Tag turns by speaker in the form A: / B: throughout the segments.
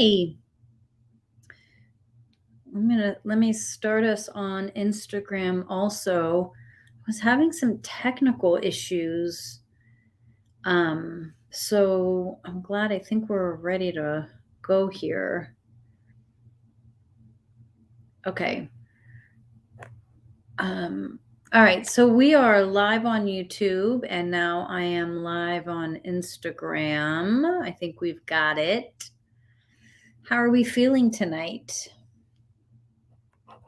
A: Hi. Let me start us on Instagram also. I was having some technical issues. So I'm glad I think we're ready to go here. Okay. Um all right, so we are live on YouTube and now I am live on Instagram. I think we've got it. How are we feeling tonight?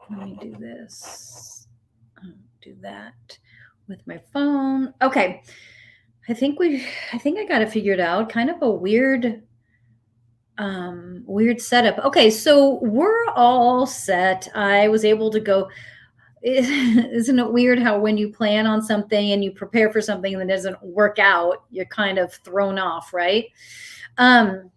A: Let me do this. Do that with my phone. Okay. I think I got it figured out. Kind of a weird setup. Okay, so we're all set. I was able to go. Isn't it weird how when you plan on something and you prepare for something and it doesn't work out, you're kind of thrown off, right? Um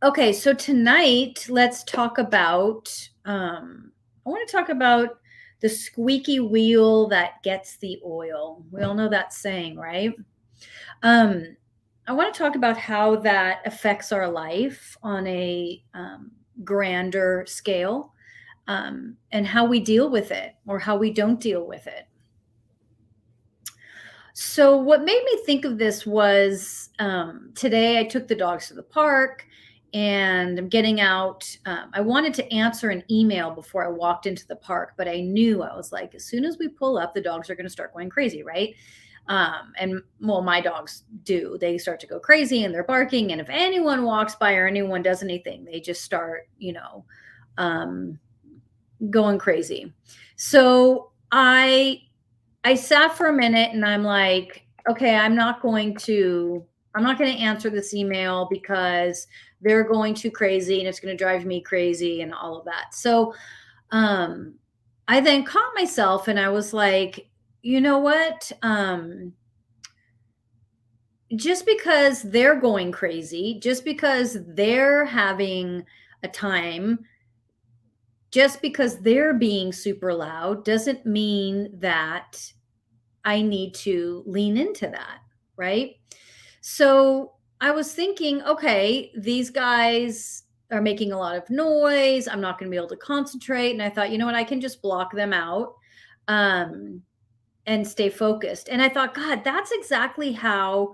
A: okay, so tonight let's talk about I want to talk about the squeaky wheel that gets the oil. We all know that saying, right? Um, I want to talk about how that affects our life on a grander scale, and how we deal with it or how we don't deal with it. So, what made me think of this was today I took the dogs to the park and I'm getting out. I wanted to answer an email before I walked into the park, but I knew I was like, as soon as we pull up, the dogs are going to start going crazy, right? And well, my dogs do. They start to go crazy and they're barking. And if anyone walks by or anyone does anything, they just start, um, going crazy. So I sat for a minute and I'm like, okay, I'm not going to answer this email because they're going too crazy and it's going to drive me crazy and all of that. So um I then caught myself and I was like, you know what? Just because they're going crazy, just because they're having a time, just because they're being super loud doesn't mean that I need to lean into that, right? So I was thinking, okay, these guys are making a lot of noise. I'm not going to be able to concentrate. And I thought, you know what? I can just block them out um, and stay focused. And I thought, God, that's exactly how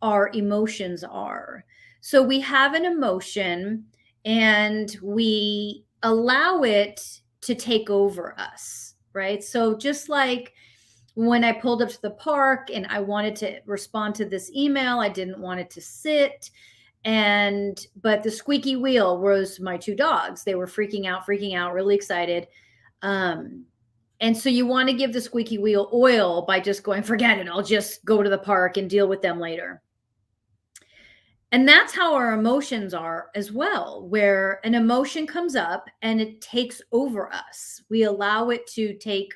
A: our emotions are. So we have an emotion and we allow it to take over us, right? So just like when I pulled up to the park and I wanted to respond to this email, I didn't want it to sit. But the squeaky wheel was my two dogs. They were freaking out, really excited. Um, and so you want to give the squeaky wheel oil by just going, forget it, I'll just go to the park and deal with them later. And that's how our emotions are as well, where an emotion comes up and it takes over us. We allow it to take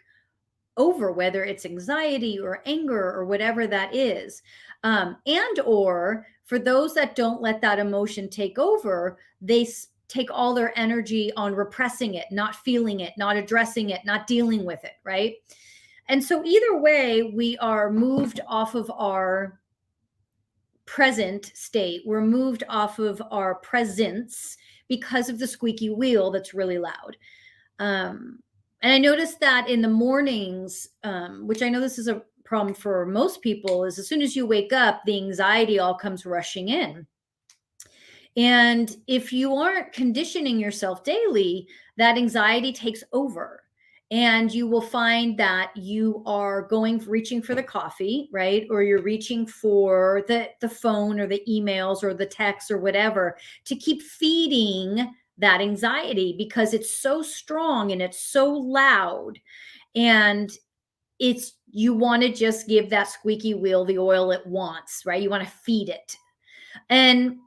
A: over, whether it's anxiety or anger or whatever that is. And or for those that don't let that emotion take over, they take all their energy on repressing it, not feeling it, not addressing it, not dealing with it, right? And so either way, we are moved off of our present state. We're moved off of our presence because of the squeaky wheel that's really loud. Um, and I noticed that in the mornings, which I know this is a problem for most people, is as soon as you wake up, the anxiety all comes rushing in. And if you aren't conditioning yourself daily, that anxiety takes over. And you will find that you are reaching for the coffee, right? Or you're reaching for the phone or the emails or the texts or whatever to keep feeding that anxiety because it's so strong and it's so loud. And you want to just give that squeaky wheel the oil it wants, right? You want to feed it. And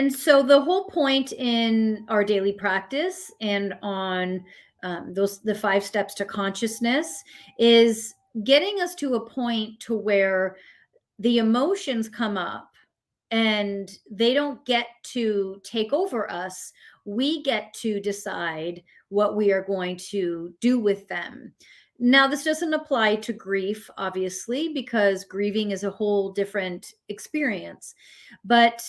A: so the whole point in our daily practice and on the 5 steps to consciousness is getting us to a point to where the emotions come up and they don't get to take over us. We get to decide what we are going to do with them. Now, this doesn't apply to grief, obviously, because grieving is a whole different experience. But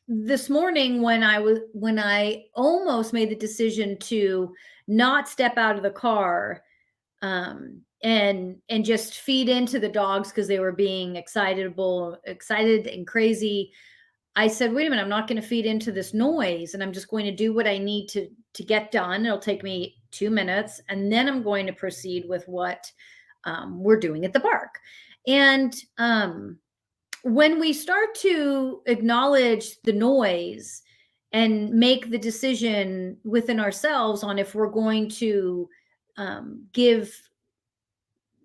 A: this morning when I almost made the decision to not step out of the car, and just feed into the dogs because they were being excited and crazy. I said, wait a minute, I'm not going to feed into this noise, and I'm just going to do what I need to get done. It'll take me 2 minutes, and then I'm going to proceed with what we're doing at the park. And when we start to acknowledge the noise and make the decision within ourselves on if we're going to give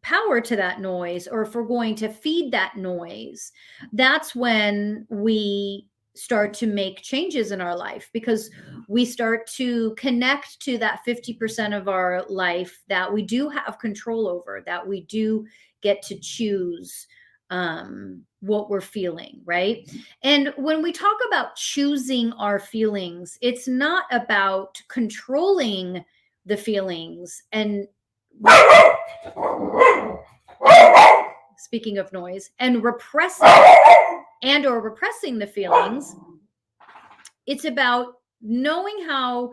A: power to that noise or if we're going to feed that noise, that's when we start to make changes in our life, because we start to connect to that 50% of our life that we do have control over, that we do get to choose what we're feeling, right? And when we talk about choosing our feelings, it's not about controlling the feelings and speaking of noise, and repressing the feelings. It's about knowing how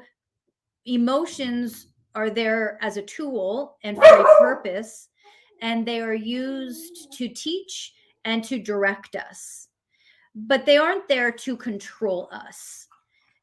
A: emotions are there as a tool and for a purpose, and they are used to teach and to direct us, but they aren't there to control us.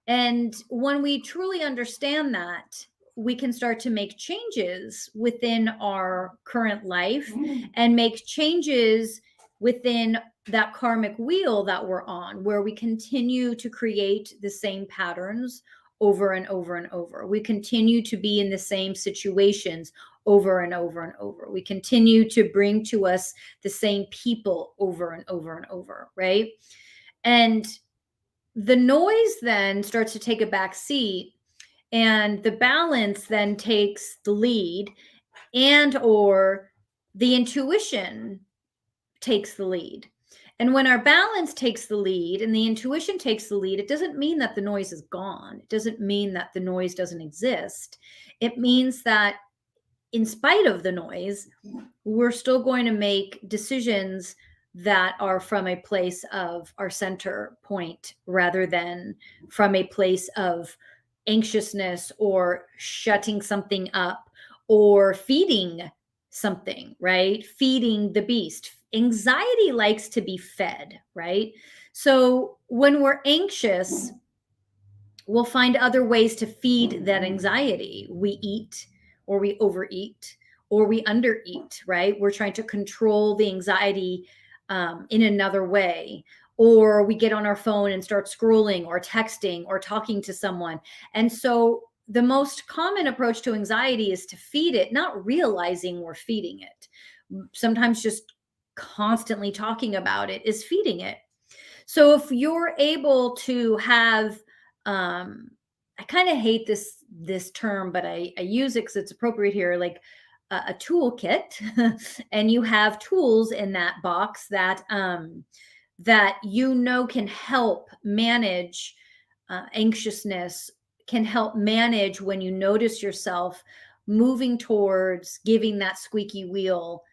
A: And when we truly understand that, we can start to make changes within our current life and make changes within that karmic wheel that we're on, where we continue to create the same patterns over and over and over. We continue to be in the same situations over and over and over. We continue to bring to us the same people over and over and over, right? And the noise then starts to take a back seat, and the balance then takes the lead, and or the intuition takes the lead. And when our balance takes the lead and the intuition takes the lead, it doesn't mean that the noise is gone. It doesn't mean that the noise doesn't exist. It means that in spite of the noise, we're still going to make decisions that are from a place of our center point rather than from a place of anxiousness or shutting something up or feeding something, right? Feeding the beast. Anxiety likes to be fed, right? So when we're anxious, we'll find other ways to feed that anxiety. We eat, or we overeat, or we undereat, right? We're trying to control the anxiety in another way. Or we get on our phone and start scrolling or texting or talking to someone. And so the most common approach to anxiety is to feed it, not realizing we're feeding it. Sometimes just constantly talking about it is feeding it. So if you're able to have, I kind of hate this term, but I use it because it's appropriate here, like a toolkit, and you have tools in that box that that can help manage anxiousness, can help manage when you notice yourself moving towards giving that squeaky wheel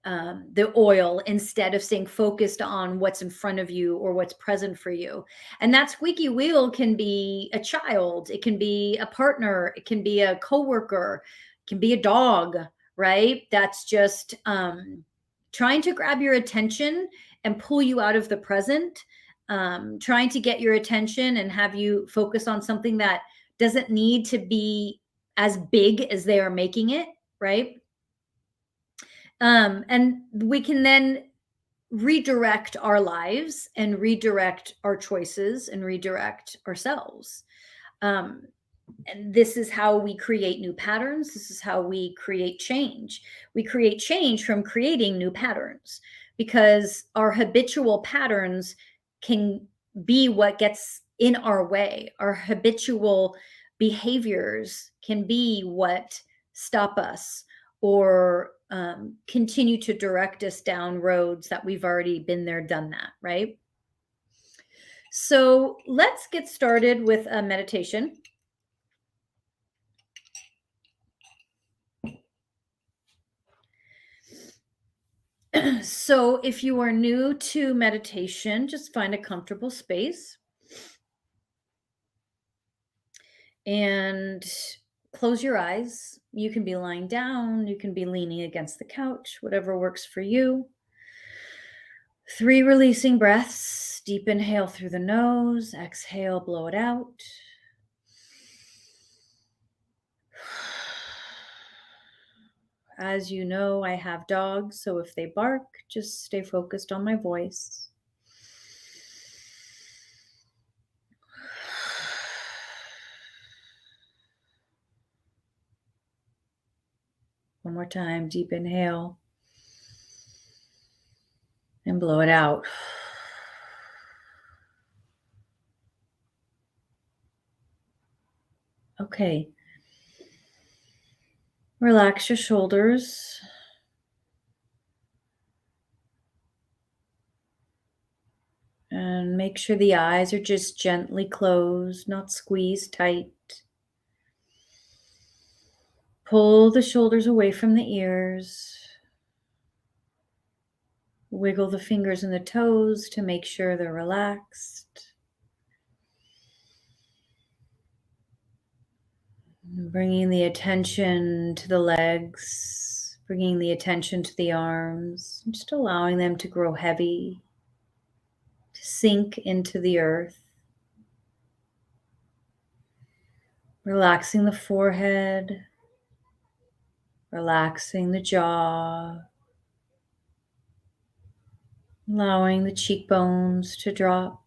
A: the oil instead of staying focused on what's in front of you or what's present for you. And that squeaky wheel can be a child, it can be a partner, it can be a coworker, it can be a dog, right? That's just trying to grab your attention and pull you out of the present, trying to get your attention and have you focus on something that doesn't need to be as big as they are making it, right? And we can then redirect our lives and redirect our choices and redirect ourselves. And this is how we create new patterns. This is how we create change. We create change from creating new patterns, because our habitual patterns can be what gets in our way. Our habitual behaviors can be what stop us or continue to direct us down roads that we've already been there, done that, right? So let's get started with a meditation. So, if you are new to meditation, just find a comfortable space and close your eyes. You can be lying down, you can be leaning against the couch, whatever works for you. 3 releasing breaths. Deep inhale through the nose, exhale, blow it out. As you know, I have dogs, so if they bark, just stay focused on my voice. One more time, deep inhale and blow it out. Okay. Relax your shoulders. And make sure the eyes are just gently closed, not squeezed tight. Pull the shoulders away from the ears. Wiggle the fingers and the toes to make sure they're relaxed. Bringing the attention to the legs, bringing the attention to the arms, just allowing them to grow heavy, to sink into the earth. Relaxing the forehead, relaxing the jaw, allowing the cheekbones to drop.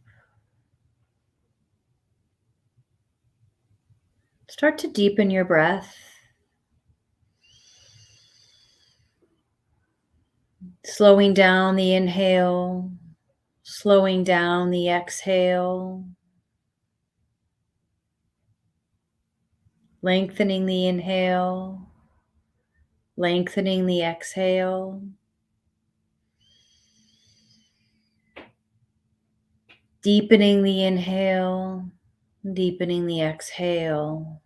A: Start to deepen your breath. Slowing down the inhale, slowing down the exhale, lengthening the inhale, lengthening the exhale. Deepening the inhale, deepening the exhale.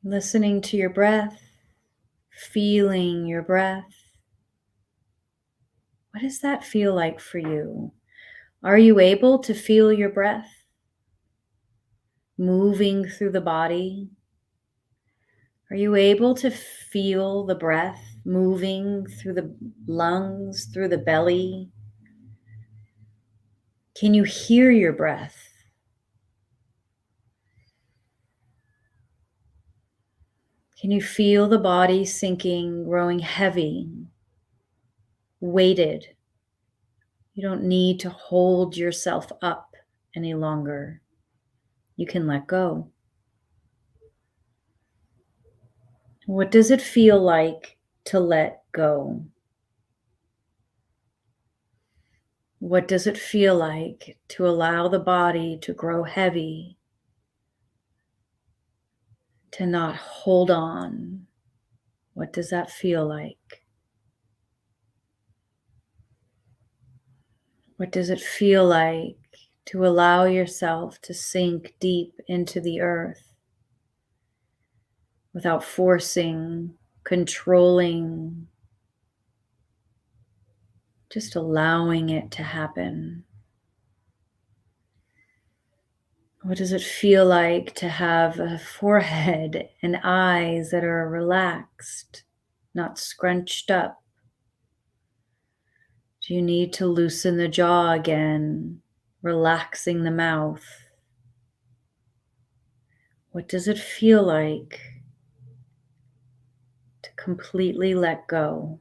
A: Listening to your breath, feeling your breath. What does that feel like for you? Are you able to feel your breath moving through the body? Are you able to feel the breath moving through the lungs, through the belly? Can you hear your breath? Can you feel the body sinking, growing heavy, weighted? You don't need to hold yourself up any longer. You can let go. What does it feel like to let go? What does it feel like to allow the body to grow heavy, to not hold on? What does that feel like? What does it feel like to allow yourself to sink deep into the earth without forcing, controlling, just allowing it to happen? What does it feel like to have a forehead and eyes that are relaxed, not scrunched up? Do you need to loosen the jaw again, relaxing the mouth? What does it feel like to completely let go?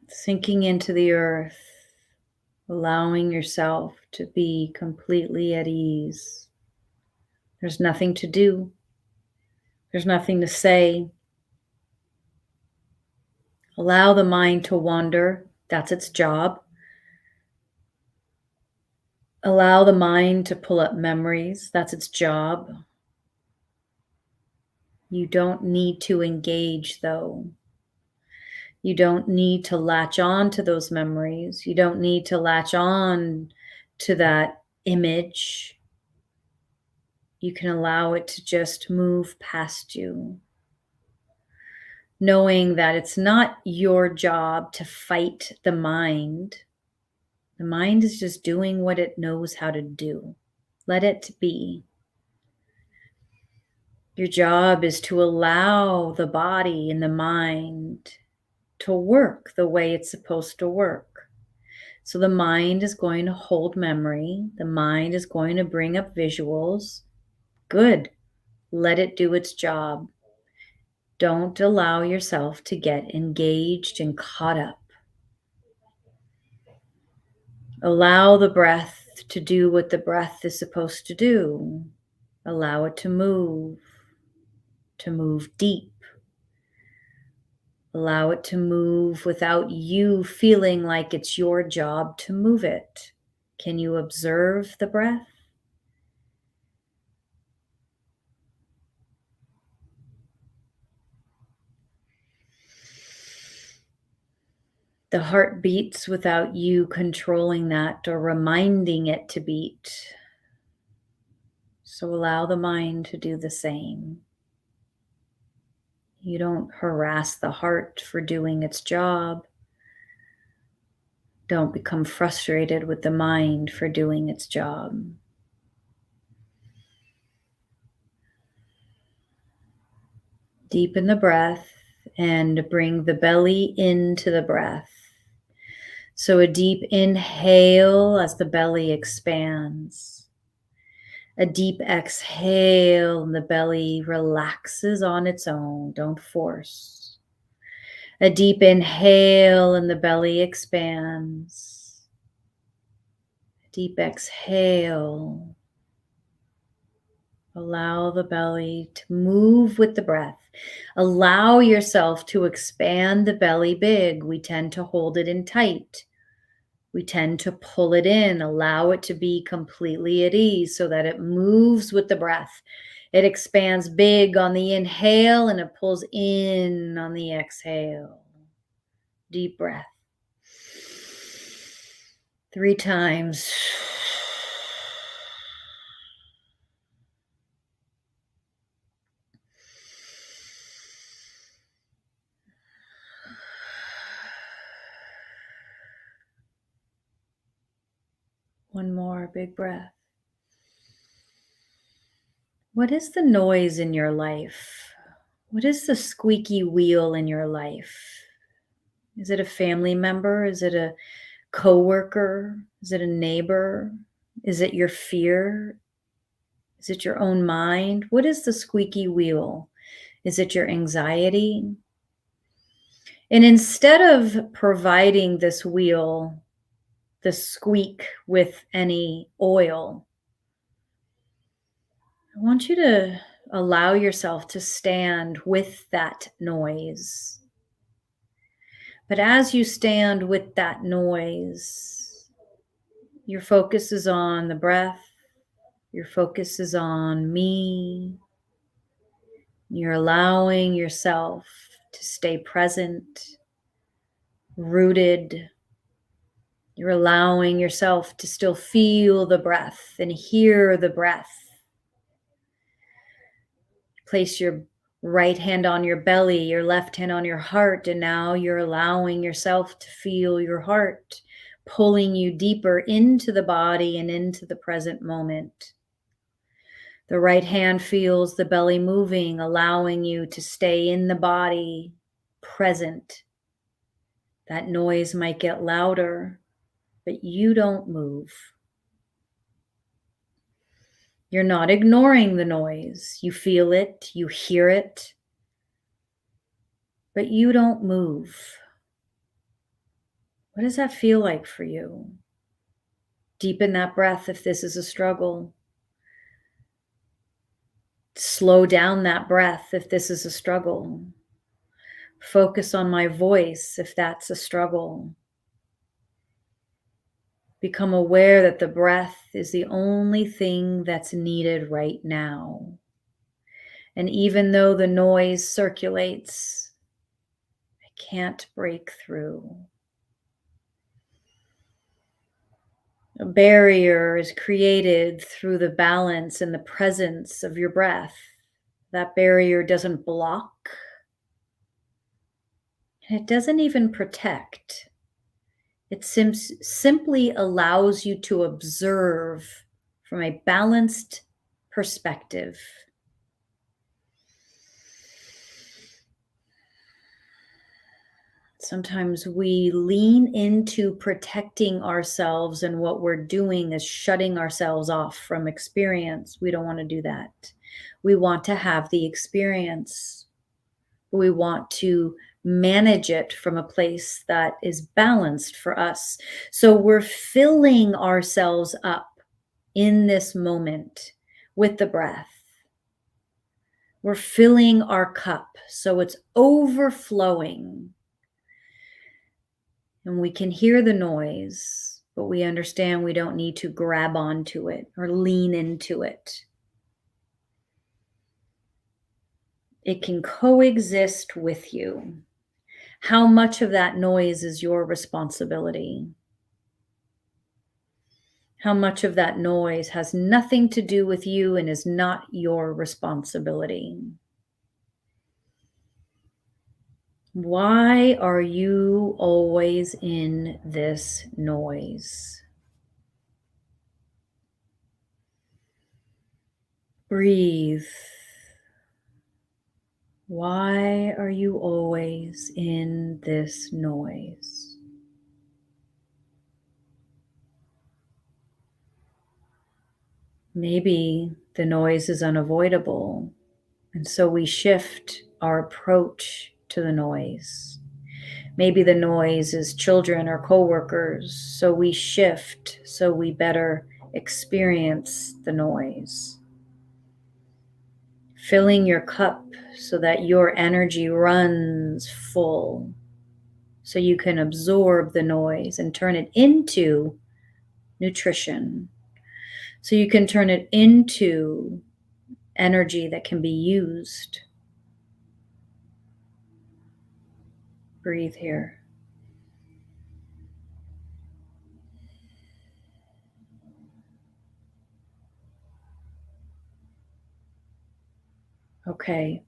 A: Sinking into the earth, allowing yourself to be completely at ease. There's nothing to do. There's nothing to say. Allow the mind to wander. That's its job. Allow the mind to pull up memories. That's its job. You don't need to engage, though. You don't need to latch on to those memories. You don't need to latch on to that image. You can allow it to just move past you, knowing that it's not your job to fight the mind. The mind is just doing what it knows how to do. Let it be. Your job is to allow the body and the mind to work the way it's supposed to work. So the mind is going to hold memory. The mind is going to bring up visuals. Good. Let it do its job. Don't allow yourself to get engaged and caught up. Allow the breath to do what the breath is supposed to do. Allow it to move deep. Allow it to move without you feeling like it's your job to move it. Can you observe the breath? The heart beats without you controlling that or reminding it to beat. So allow the mind to do the same. You don't harass the heart for doing its job. Don't become frustrated with the mind for doing its job. Deepen the breath and bring the belly into the breath. So a deep inhale as the belly expands. A deep exhale and the belly relaxes on its own. Don't force. A deep inhale and the belly expands. A deep exhale. Allow the belly to move with the breath. Allow yourself to expand the belly big. We tend to hold it in tight. We tend to pull it in, allow it to be completely at ease so that it moves with the breath. It expands big on the inhale and it pulls in on the exhale. Deep breath. 3 times. One more big breath. What is the noise in your life? What is the squeaky wheel in your life? Is it a family member? Is it a coworker? Is it a neighbor? Is it your fear? Is it your own mind? What is the squeaky wheel? Is it your anxiety? And instead of providing this wheel, the squeak, with any oil, I want you to allow yourself to stand with that noise. But as you stand with that noise, your focus is on the breath. Your focus is on me. You're allowing yourself to stay present, rooted. You're allowing yourself to still feel the breath and hear the breath. Place your right hand on your belly, your left hand on your heart, and now you're allowing yourself to feel your heart pulling you deeper into the body and into the present moment. The right hand feels the belly moving, allowing you to stay in the body, present. That noise might get louder, but you don't move. You're not ignoring the noise. You feel it, you hear it, but you don't move. What does that feel like for you? Deepen that breath if this is a struggle. Slow down that breath if this is a struggle. Focus on my voice if that's a struggle. Become aware that the breath is the only thing that's needed right now. And even though the noise circulates, I can't break through. A barrier is created through the balance and the presence of your breath. That barrier doesn't block, and it doesn't even protect. It simply allows you to observe from a balanced perspective. Sometimes we lean into protecting ourselves, and what we're doing is shutting ourselves off from experience. We don't want to do that. We want to have the experience. We want to manage it from a place that is balanced for us. So we're filling ourselves up in this moment with the breath. We're filling our cup so it's overflowing. And we can hear the noise, but we understand we don't need to grab onto it or lean into it. It can coexist with you. How much of that noise is your responsibility? How much of that noise has nothing to do with you and is not your responsibility? Why are you always in this noise? Breathe. Why are you always in this noise? Maybe the noise is unavoidable, and so we shift our approach to the noise. Maybe the noise is children or coworkers, so we shift so we better experience the noise. Filling your cup so that your energy runs full, so you can absorb the noise and turn it into nutrition. So you can turn it into energy that can be used. Breathe here. Okay.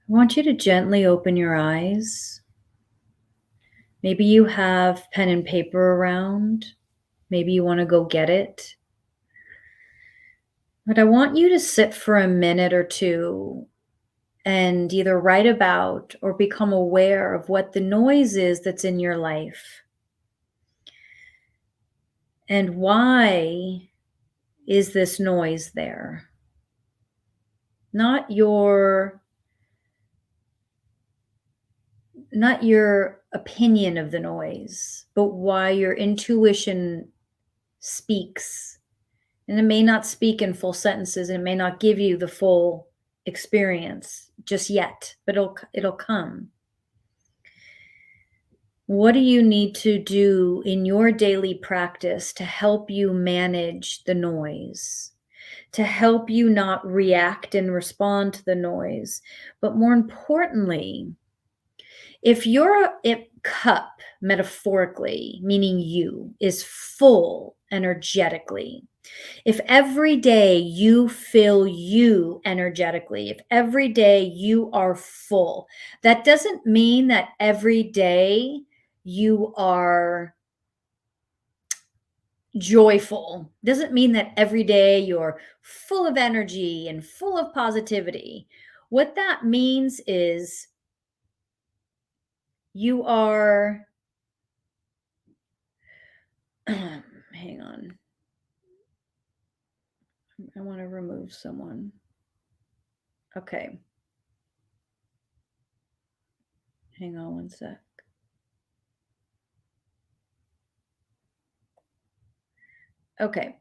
A: I want you to gently open your eyes. Maybe you have pen and paper around. Maybe you want to go get it. But I want you to sit for a minute or two and either write about or become aware of what the noise is that's in your life. And why is this noise there? Not your opinion of the noise, but why your intuition speaks. And it may not speak in full sentences, and it may not give you the full experience just yet, but it'll come. What do you need to do in your daily practice to help you manage the noise? To help you not react and respond to the noise, but more importantly, if your cup, metaphorically, meaning you, is full energetically, if every day you fill you energetically, if every day you are full, that doesn't mean that every day you are joyful. Doesn't mean that every day you're full of energy and full of positivity. What that means is you are, hang on. I want to remove someone. Okay. Hang on one sec. Okay.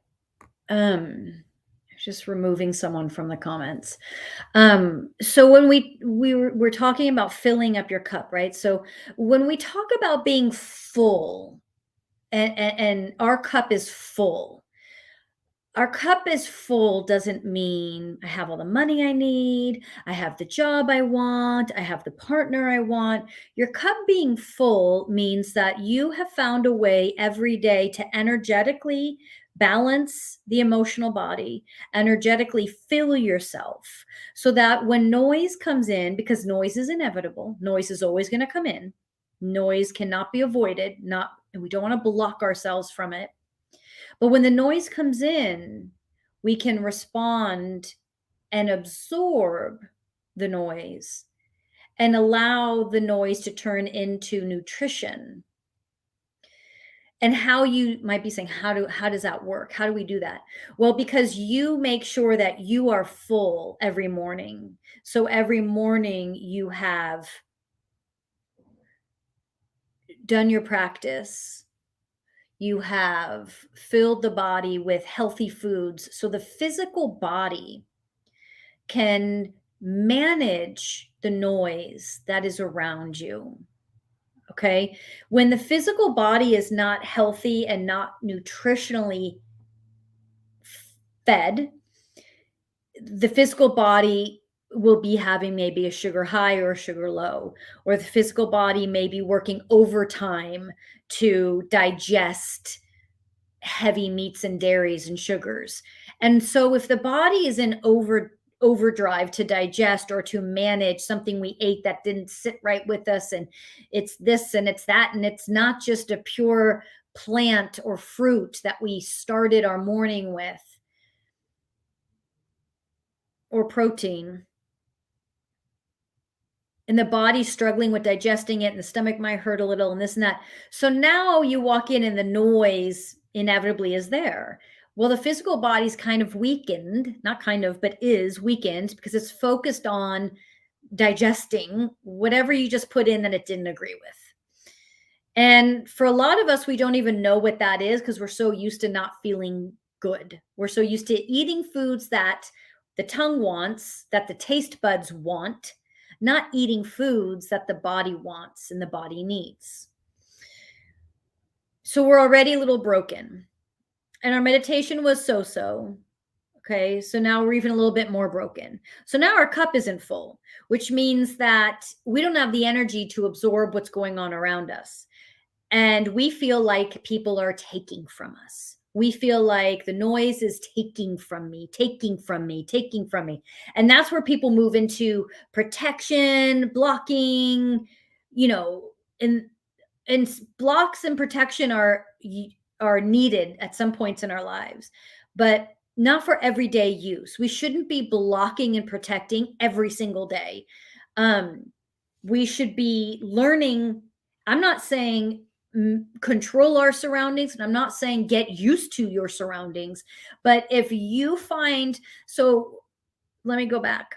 A: Just removing someone from the comments. So when we're talking about filling up your cup, right? So when we talk about being full and our cup is full, Our cup is full doesn't mean I have all the money I need, I have the job I want, I have the partner I want. Your cup being full means that you have found a way every day to energetically balance the emotional body, energetically fill yourself so that when noise comes in, because noise is inevitable, noise is always going to come in. Noise cannot be avoided, not and we don't want to block ourselves from it. But when the noise comes in, we can respond and absorb the noise and allow the noise to turn into nutrition. And how you might be saying, how does that work? How do we do that? Well, because you make sure that you are full every morning. So every morning you have done your practice, you have filled the body with healthy foods. So the physical body can manage the noise that is around you. Okay. When the physical body is not healthy and not nutritionally fed, the physical body will be having maybe a sugar high or a sugar low, or the physical body may be working overtime to digest heavy meats and dairies and sugars. And so if the body is in overdrive to digest or to manage something we ate that didn't sit right with us, and it's this and it's that, and it's not just a pure plant or fruit that we started our morning with, or protein, and the body's struggling with digesting it, and the stomach might hurt a little and this and that. So now you walk in and the noise inevitably is there. Well, the physical body's kind of weakened, not kind of, but is weakened because it's focused on digesting whatever you just put in that it didn't agree with. And for a lot of us, we don't even know what that is because we're so used to not feeling good. We're so used to eating foods that the tongue wants, that the taste buds want, not eating foods that the body wants and the body needs. So we're already a little broken. And our meditation was so so. Okay. So now we're even a little bit more broken. So now our cup isn't full, which means that we don't have the energy to absorb what's going on around us. And we feel like people are taking from us. We feel like the noise is taking from me, taking from me, taking from me. And that's where people move into protection, blocking, you know, and blocks and protection are needed at some points in our lives, but not for everyday use. We shouldn't be blocking and protecting every single day. We should be learning. I'm not saying control our surroundings, and I'm not saying get used to your surroundings, but if you find, so let me go back.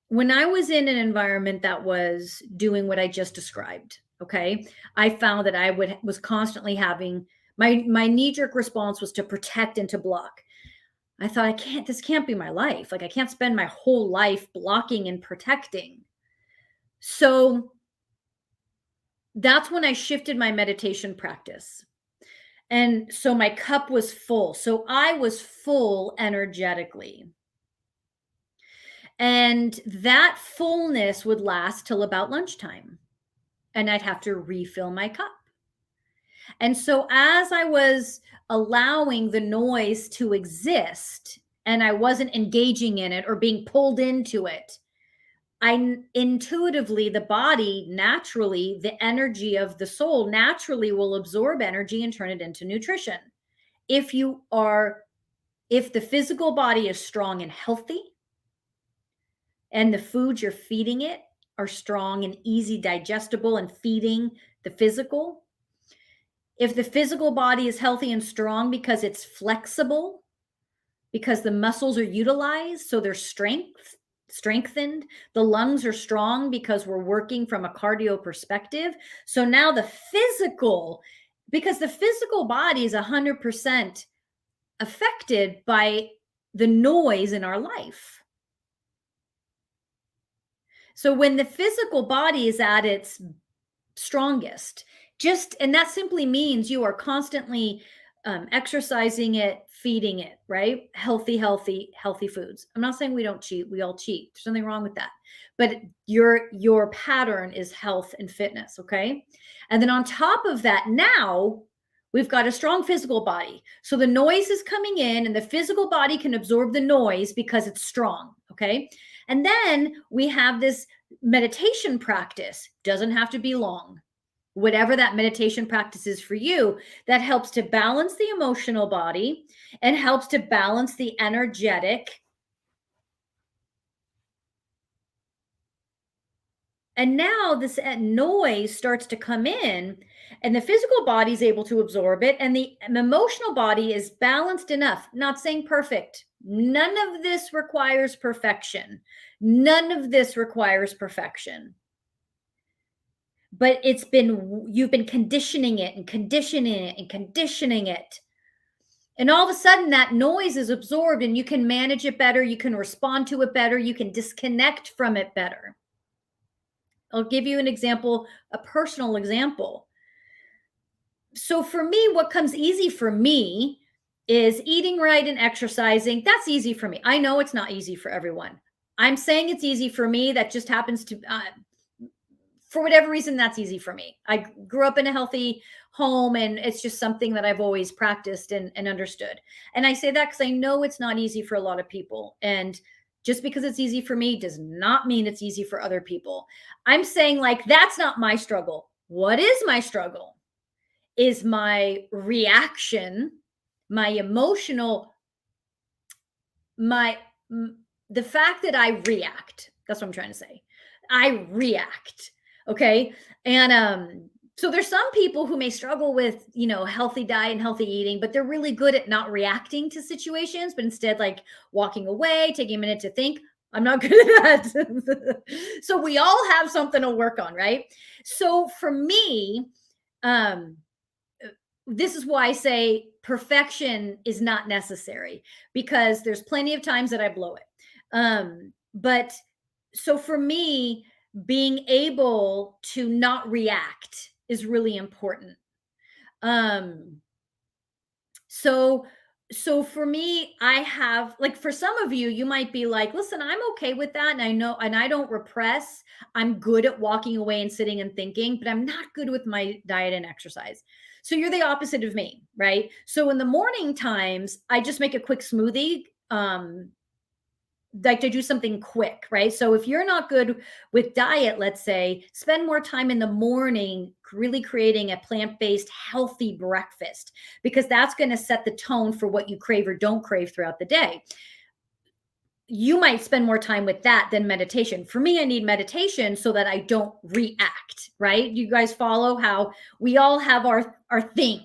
A: When I was in an environment that was doing what I just described, okay, I found that I was constantly having my knee-jerk response was to protect and to block. I thought, this can't be my life. Like, I can't spend my whole life blocking and protecting. So that's when I shifted my meditation practice. And so my cup was full. So I was full energetically. And that fullness would last till about lunchtime. And I'd have to refill my cup. And so as I was allowing the noise to exist and I wasn't engaging in it or being pulled into it, I intuitively, the body naturally, the energy of the soul naturally will absorb energy and turn it into nutrition. If the physical body is strong and healthy, and the foods you're feeding it are strong and easy digestible and feeding the physical, if the physical body is healthy and strong because it's flexible, because the muscles are utilized, so they're strengthened, the lungs are strong because we're working from a cardio perspective. So now because the physical body is 100% affected by the noise in our life. So when the physical body is at its strongest, and that simply means you are constantly exercising it, feeding it, right? Healthy foods. I'm not saying we don't cheat. We all cheat. There's nothing wrong with that. But your pattern is health and fitness, okay? And then on top of that, now we've got a strong physical body. So the noise is coming in and the physical body can absorb the noise because it's strong, okay? And then we have this meditation practice. Doesn't have to be long, whatever that meditation practice is for you, that helps to balance the emotional body and helps to balance the energetic. And now this noise starts to come in, and the physical body is able to absorb it, and the emotional body is balanced enough. Not saying perfect. None of this requires perfection. None of this requires perfection. But you've been conditioning it and conditioning it and conditioning it. And all of a sudden, that noise is absorbed and you can manage it better. You can respond to it better. You can disconnect from it better. I'll give you an example, a personal example. So, for me, what comes easy for me is eating right and exercising. That's easy for me. I know it's not easy for everyone. I'm saying it's easy for me. That just happens to, for whatever reason, that's easy for me. I grew up in a healthy home and it's just something that I've always practiced and understood. And I say that because I know it's not easy for a lot of people. And just because it's easy for me does not mean it's easy for other people. I'm saying, like, that's not my struggle. What is my struggle is my reaction, my emotional, my, the fact that I react. That's what I'm trying to say. I react. Okay. And so there's some people who may struggle with, healthy diet and healthy eating, but they're really good at not reacting to situations, but instead, like, walking away, taking a minute to think. I'm not good at that. So we all have something to work on, right? So for me, um, this is why I say perfection is not necessary, because there's plenty of times that I blow it. But so for me, being able to not react is really important. Um, so so for me, I have, like, for some of you, you might be like, listen, I'm okay with that. And I know, and I don't repress. I'm good at walking away and sitting and thinking, but I'm not good with my diet and exercise. So you're the opposite of me, right? So in the morning times, I just make a quick smoothie. Like, to do something quick, right? So if you're not good with diet, let's say, spend more time in the morning really creating a plant-based healthy breakfast, because that's going to set the tone for what you crave or don't crave throughout the day. You might spend more time with that than meditation. For me, I need meditation so that I don't react, right? You guys follow how we all have our thing.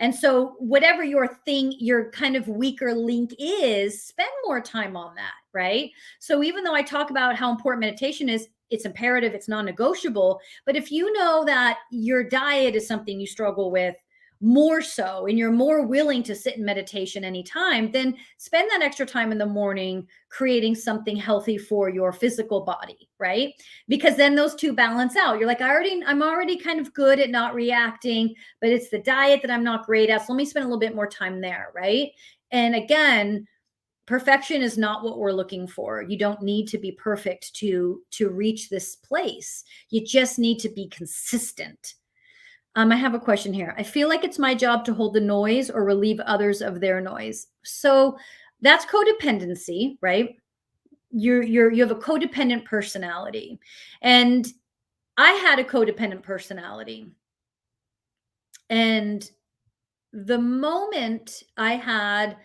A: And so whatever your thing, your kind of weaker link is, spend more time on that, right? So even though I talk about how important meditation is, it's imperative, it's non-negotiable. But if you know that your diet is something you struggle with more so, and you're more willing to sit in meditation anytime, then spend that extra time in the morning creating something healthy for your physical body, right? Because then those two balance out. You're like, I'm already kind of good at not reacting, but it's the diet that I'm not great at. So let me spend a little bit more time there, right? And again, perfection is not what we're looking for. You don't need to be perfect to reach this place. You just need to be consistent. I have a question here. I feel like it's my job to hold the noise or relieve others of their noise. So that's codependency, right? You have a codependent personality. And I had a codependent personality. And the moment I had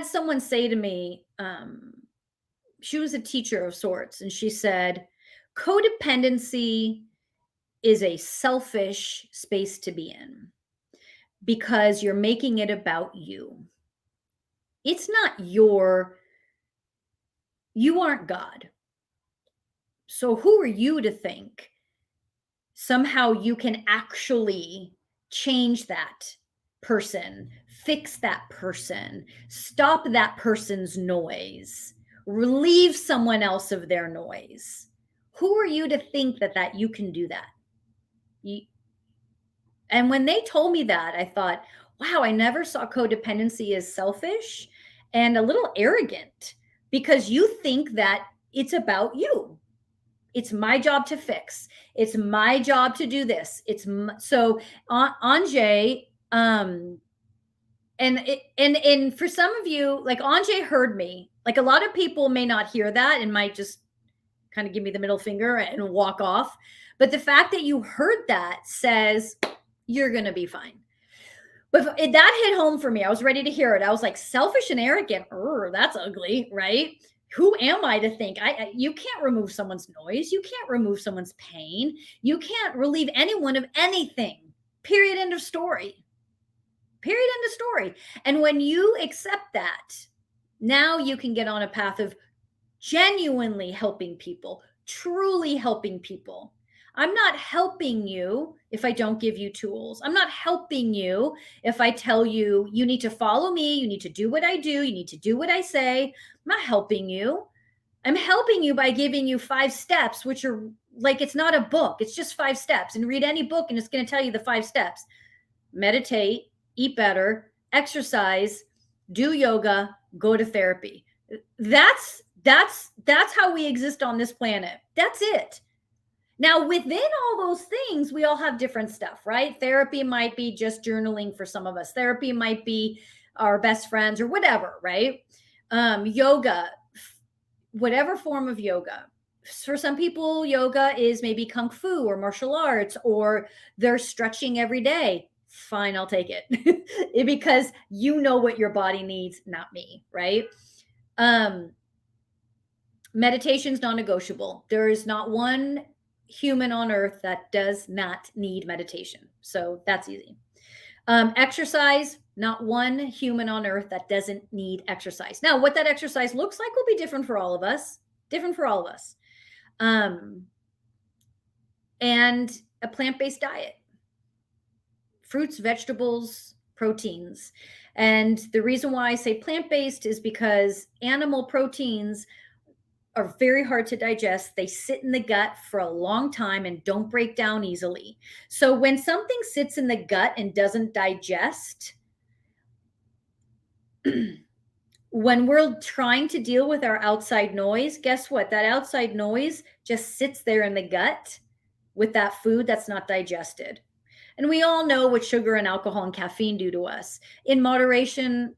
A: someone say to me, she was a teacher of sorts, and she said, codependency is a selfish space to be in, because you're making it about you. It's not you aren't God. So who are you to think somehow you can actually change that person, fix that person, stop that person's noise, relieve someone else of their noise? Who are you to think that you can do that? And when they told me that, I thought, wow, I never saw codependency as selfish and a little arrogant because you think that it's about you. It's my job to fix. It's my job to do this. So Anjay, and for some of you, like Anjay heard me. Like a lot of people may not hear that and might just kind of give me the middle finger and walk off. But the fact that you heard that says you're going to be fine. But that hit home for me. I was ready to hear it. I was like, selfish and arrogant. That's ugly, right? Who am I to think you can't remove someone's noise? You can't remove someone's pain. You can't relieve anyone of anything. Period. End of story. Period. End of story. And when you accept that, now you can get on a path of genuinely helping people, truly helping people. I'm not helping you if I don't give you tools. I'm not helping you if I tell you, you need to follow me, you need to do what I do, you need to do what I say. I'm not helping you. I'm helping you by giving you 5 steps, which are like, it's not a book, it's just 5 steps. And read any book and it's going to tell you the 5 steps. Meditate, eat better, exercise, do yoga, go to therapy. That's how we exist on this planet. That's it. Now, within all those things, we all have different stuff, right? Therapy might be just journaling for some of us. Therapy might be our best friends or whatever, right? Yoga, whatever form of yoga. For some people, yoga is maybe kung fu or martial arts, or they're stretching every day. Fine, I'll take it. Because you know what your body needs, not me, right? Meditation is non-negotiable. There is not one human on earth that does not need meditation. So that's easy. Exercise, not one human on earth that doesn't need exercise. Now, what that exercise looks like will be different for all of us. Different for all of us. And a plant-based diet. Fruits, vegetables, proteins. And the reason why I say plant-based is because animal proteins are very hard to digest. They sit in the gut for a long time and don't break down easily. So when something sits in the gut and doesn't digest, when we're trying to deal with our outside noise, guess what? That outside noise just sits there in the gut with that food that's not digested. And we all know what sugar and alcohol and caffeine do to us. In moderation,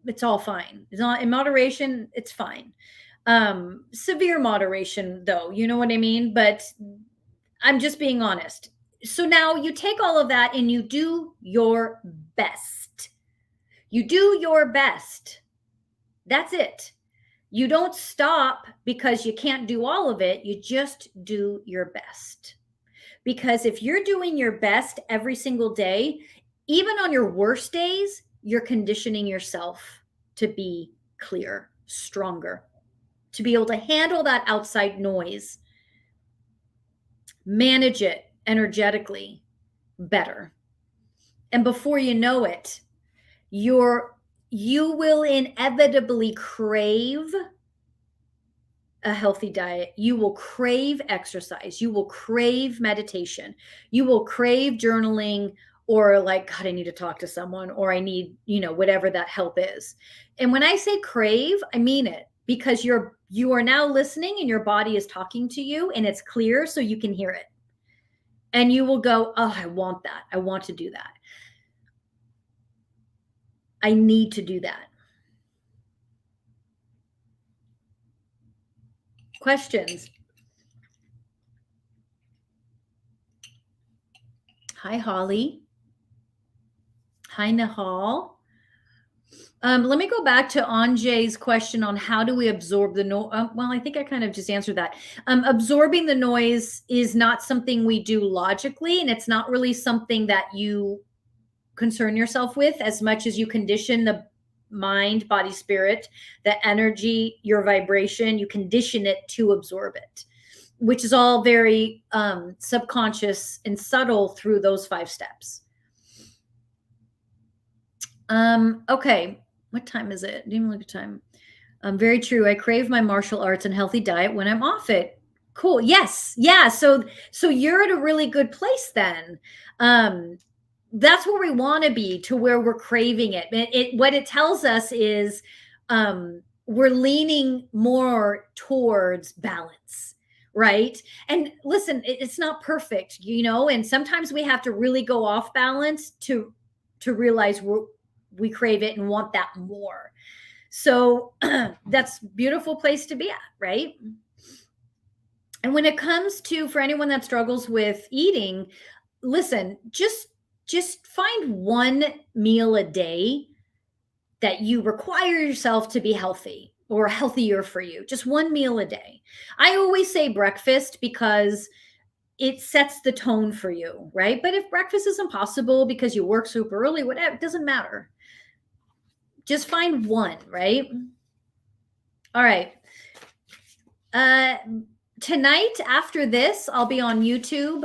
A: it's all fine. It's not in moderation, it's fine. Severe moderation, though, you know what I mean? But I'm just being honest. So now you take all of that and you do your best. You do your best. That's it. You don't stop because you can't do all of it. You just do your best. Because if you're doing your best every single day, even on your worst days, you're conditioning yourself to be clear, stronger, to be able to handle that outside noise, manage it energetically better. And before you know it, you will inevitably crave a healthy diet. You will crave exercise. You will crave meditation. You will crave journaling, or like, God, I need to talk to someone, or I need, whatever that help is. And when I say crave, I mean it, because you are now listening and your body is talking to you and it's clear so you can hear it. And you will go, oh, I want that. I want to do that. I need to do that. Questions? Hi, Holly. Hi, Nahal. Let me go back to Anjay's question on how do we absorb the noise. Well, I think I kind of just answered that. Absorbing the noise is not something we do logically, and it's not really something that you concern yourself with as much as you condition the mind, body, spirit, the energy, your vibration. You condition it to absorb it, which is all very subconscious and subtle through those 5 steps. Okay. What time is it? Didn't even look at time. Very true. I crave my martial arts and healthy diet when I'm off it. Cool. Yes. Yeah. So you're at a really good place then. that's where we want to be, to where we're craving it. What it tells us is we're leaning more towards balance, right? And listen, it's not perfect, and sometimes we have to really go off balance to realize we crave it and want that more. So that's a beautiful place to be at, right? And when it comes to, for anyone that struggles with eating, listen, just find one meal a day that you require yourself to be healthy or healthier for you. Just one meal a day. I always say breakfast because it sets the tone for you, right? But if breakfast is impossible because you work super early, whatever, it doesn't matter. Just find one, right? All right. Tonight after this, I'll be on YouTube.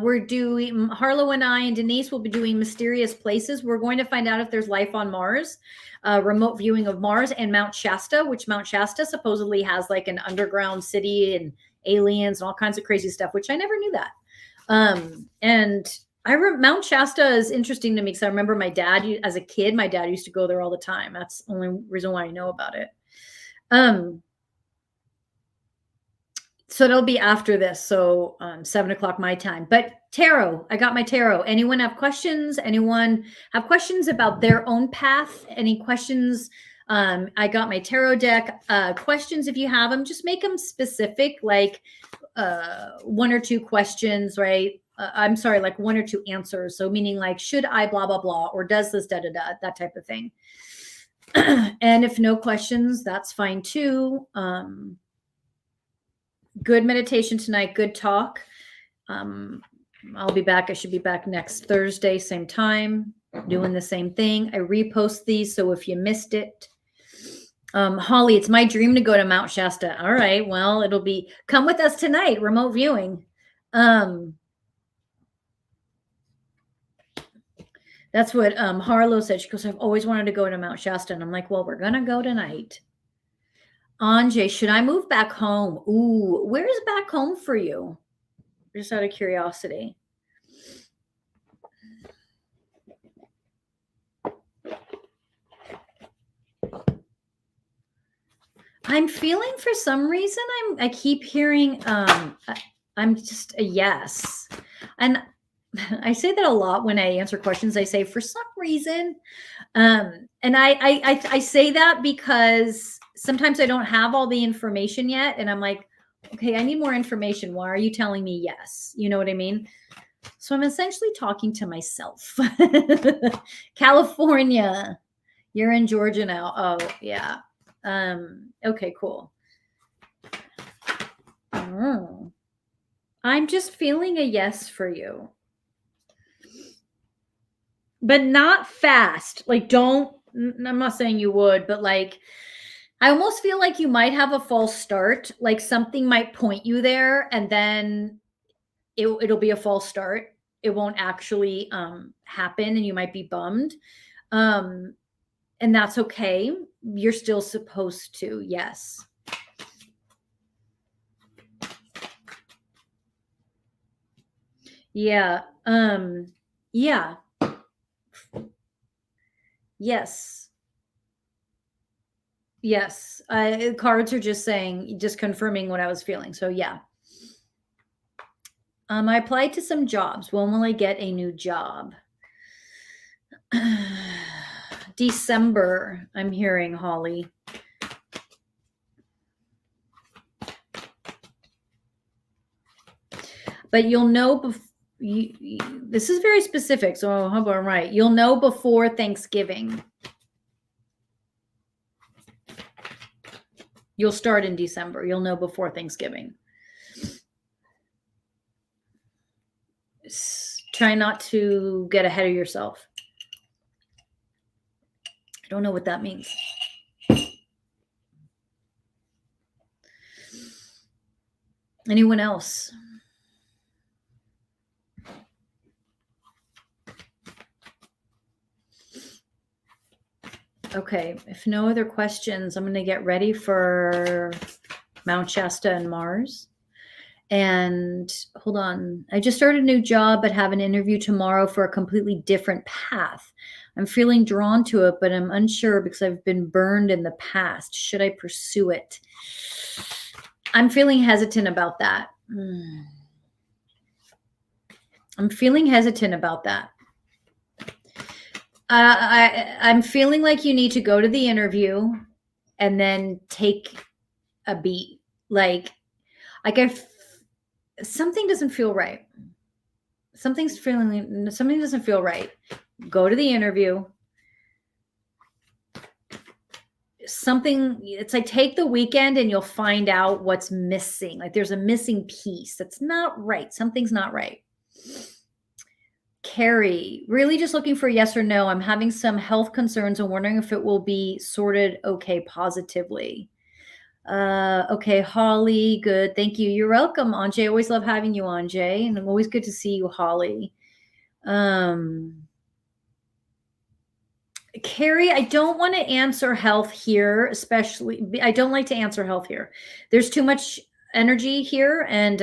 A: We're doing, Harlow and I and Denise will be doing Mysterious Places. We're going to find out if there's life on Mars, remote viewing of Mars and Mount Shasta, which Mount Shasta supposedly has like an underground city and aliens and all kinds of crazy stuff, which I never knew that. And Mount Shasta is interesting to me because I remember my dad, as a kid, my dad used to go there all the time. That's the only reason why I know about it. So it'll be after this. So 7:00 my time. But tarot, I got my tarot. Anyone have questions? Anyone have questions about their own path? Any questions? I got my tarot deck. Questions, if you have them, just make them specific, like one or two questions, right? I'm sorry, like one or two answers. So meaning like, should I blah, blah, blah, or does this da, da, da, that type of thing. And if no questions, that's fine too. Good meditation tonight. Good talk. I'll be back. I should be back next Thursday, same time, doing the same thing. I repost these, so if you missed it. Holly, it's my dream to go to Mount Shasta. All right. Well, it'll be, come with us tonight, remote viewing. That's what Harlow said. She goes, I've always wanted to go to Mount Shasta. And I'm like, well, we're going to go tonight. Anjay, should I move back home? Ooh, where's back home for you? Just out of curiosity. I'm feeling, for some reason, I keep hearing I'm just a yes. And I say that a lot when I answer questions. I say, for some reason. And I say that because sometimes I don't have all the information yet. And I'm like, okay, I need more information. Why are you telling me yes? You know what I mean? So I'm essentially talking to myself. California, you're in Georgia now. Oh, yeah. Okay, cool. I'm just feeling a yes for you. But not fast. Like, I'm not saying you would, but like, I almost feel like you might have a false start. Like something might point you there and then it'll be a false start. It won't actually happen and you might be bummed. And that's okay. You're still supposed to. Yes. Yeah. Yeah. Yes. Yes. Cards are just saying, just confirming what I was feeling. So yeah. I applied to some jobs. When will I get a new job? December, I'm hearing, Holly. But you'll know this is very specific, so how about I'm right? You'll know before Thanksgiving. You'll start in December. You'll know before Thanksgiving. Try not to get ahead of yourself. I don't know what that means. Anyone else? Okay, if no other questions, I'm going to get ready for Mount Shasta and Mars. And hold on, I just started a new job, but have an interview tomorrow for a completely different path. I'm feeling drawn to it, but I'm unsure because I've been burned in the past. Should I pursue it? I'm feeling hesitant about that. I'm feeling hesitant about that. I'm feeling like you need to go to the interview and then take a beat. Like if something doesn't feel right. Something doesn't feel right. Go to the interview. It's like take the weekend and you'll find out what's missing. Like there's a missing piece that's not right. Something's not right. Carrie, really just looking for a yes or no. I'm having some health concerns and wondering if it will be sorted okay positively. Okay, Holly, good. Thank you. You're welcome, Anjay. Always love having you, Anjay, and always good to see you, Holly. Carrie, I don't want to answer health here, especially. I don't like to answer health here. There's too much energy here, and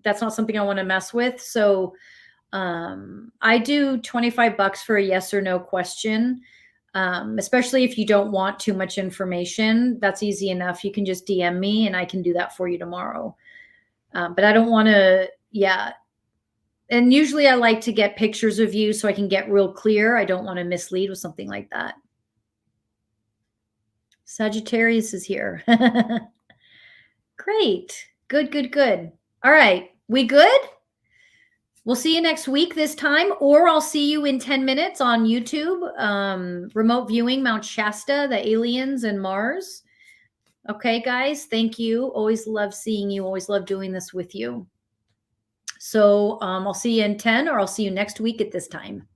A: that's not something I want to mess with. So I do $25 for a yes or no question, especially if you don't want too much information. That's easy enough. You can just DM me, and I can do that for you tomorrow. But I don't want to, yeah. And usually I like to get pictures of you so I can get real clear. I don't want to mislead with something like that. Sagittarius is here. Great. Good, good, good. All right. We good? We'll see you next week this time, or I'll see you in 10 minutes on YouTube. Remote viewing Mount Shasta, the aliens and Mars. Okay, guys. Thank you. Always love seeing you. Always love doing this with you. So I'll see you in 10, or I'll see you next week at this time.